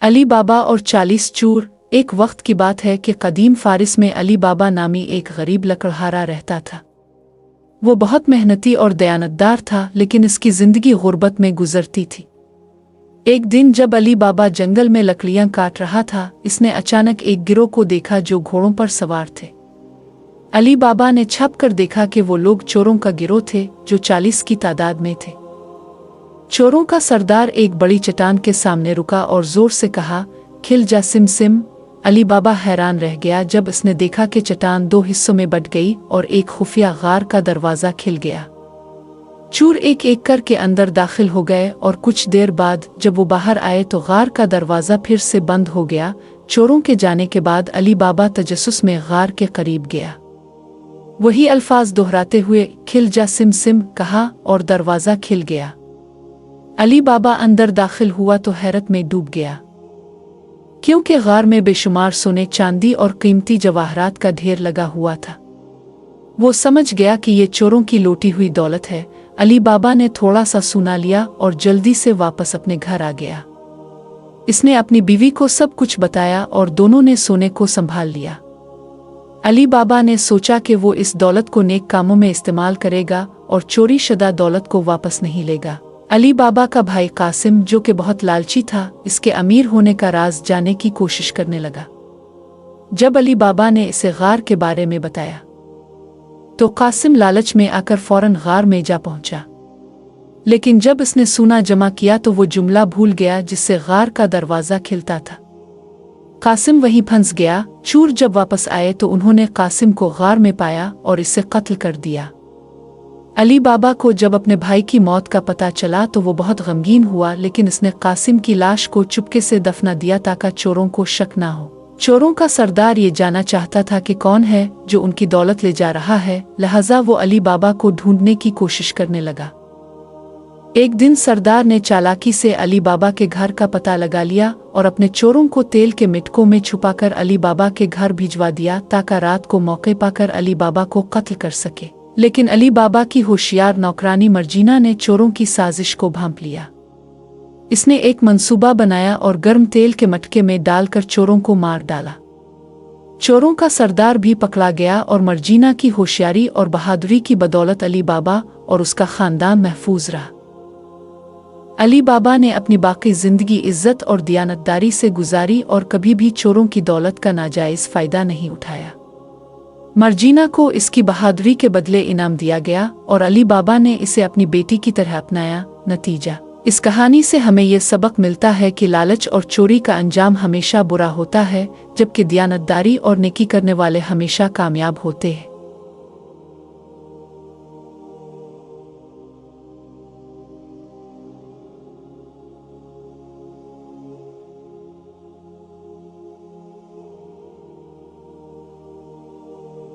अली बाबा और 40 चोर। एक वक्त की बात है कि कदीम फारिस में अली बाबा नामी एक गरीब लकड़हारा रहता था। वो बहुत मेहनती और दयानतदार था, लेकिन इसकी जिंदगी गुर्बत में गुजरती थी। एक दिन जब अली बाबा जंगल में लकड़ियां काट रहा था, इसने अचानक एक गिरोह को देखा जो घोड़ों पर सवार थे। अली बाबा ने छप कर देखा कि वो लोग चोरों का गिरोह थे जो 40 की तादाद में थे। चोरों का सरदार एक बड़ी चट्टान के सामने रुका और जोर से कहा, खिल जा सिम सिम। अली बाबा हैरान रह गया जब उसने देखा कि चट्टान 2 हिस्सों में बंट गई और एक खुफिया गार का दरवाज़ा खिल गया। चोर एक एक करके अंदर दाखिल हो गए और कुछ देर बाद जब वो बाहर आए तो गार का दरवाज़ा फिर से बंद हो गया। चोरों के जाने के बाद अली बाबा तजस्सुस में गार के करीब गया। वही अल्फाज दोहराते हुए खिल जा सिम सिम कहा और दरवाज़ा खिल गया। अली बाबा अंदर दाखिल हुआ तो हैरत में डूब गया, क्योंकि गार में बेशुमार सोने चांदी और कीमती जवाहरात का ढेर लगा हुआ था। वो समझ गया कि ये चोरों की लूटी हुई दौलत है। अली बाबा ने थोड़ा सा सुना लिया और जल्दी से वापस अपने घर आ गया। इसने अपनी बीवी को सब कुछ बताया और दोनों ने सोने को संभाल लिया। अली बाबा ने सोचा कि वो इस दौलत को नेक कामों में इस्तेमाल करेगा और चोरी शुदा दौलत को वापस नहीं लेगा। अली बाबा का भाई कासिम, जो कि बहुत लालची था, इसके अमीर होने का राज जानने की कोशिश करने लगा। जब अली बाबा ने इसे गार के बारे में बताया तो कासिम लालच में आकर फौरन गार में जा पहुंचा, लेकिन जब इसने सूना जमा किया तो वो जुमला भूल गया जिससे गार का दरवाज़ा खिलता था। कासिम वहीं फंस गया। चोर जब वापस आए तो उन्होंने कासिम को गार में पाया और इसे कत्ल कर दिया। अली बाबा को जब अपने भाई की मौत का पता चला तो वो बहुत गमगीन हुआ, लेकिन इसने कासिम की लाश को चुपके से दफना दिया ताकि चोरों को शक ना हो। चोरों का सरदार ये जानना चाहता था कि कौन है जो उनकी दौलत ले जा रहा है, लिहाजा वो अली बाबा को ढूंढने की कोशिश करने लगा। एक दिन सरदार ने चालाकी से अली बाबा के घर का पता लगा लिया और अपने चोरों को तेल के मिटकों में छुपाकर अली बाबा के घर भिजवा दिया ताकि रात को मौके पाकर अली बाबा को कत्ल कर सके। लेकिन अली बाबा की होशियार नौकरानी मर्जीना ने चोरों की साजिश को भांप लिया। इसने एक मंसूबा बनाया और गर्म तेल के मटके में डालकर चोरों को मार डाला। चोरों का सरदार भी पकड़ा गया और मर्जीना की होशियारी और बहादुरी की बदौलत अली बाबा और उसका खानदान महफूज रहा। अली बाबा ने अपनी बाकी जिंदगी इज्जत और दियानतदारी से गुजारी और कभी भी चोरों की दौलत का नाजायज फायदा नहीं उठाया। मर्जीना को इसकी बहादुरी के बदले इनाम दिया गया और अली बाबा ने इसे अपनी बेटी की तरह अपनाया। नतीजा, इस कहानी से हमें यह सबक मिलता है कि लालच और चोरी का अंजाम हमेशा बुरा होता है, जबकि दियानतदारी और नेकी करने वाले हमेशा कामयाब होते हैं।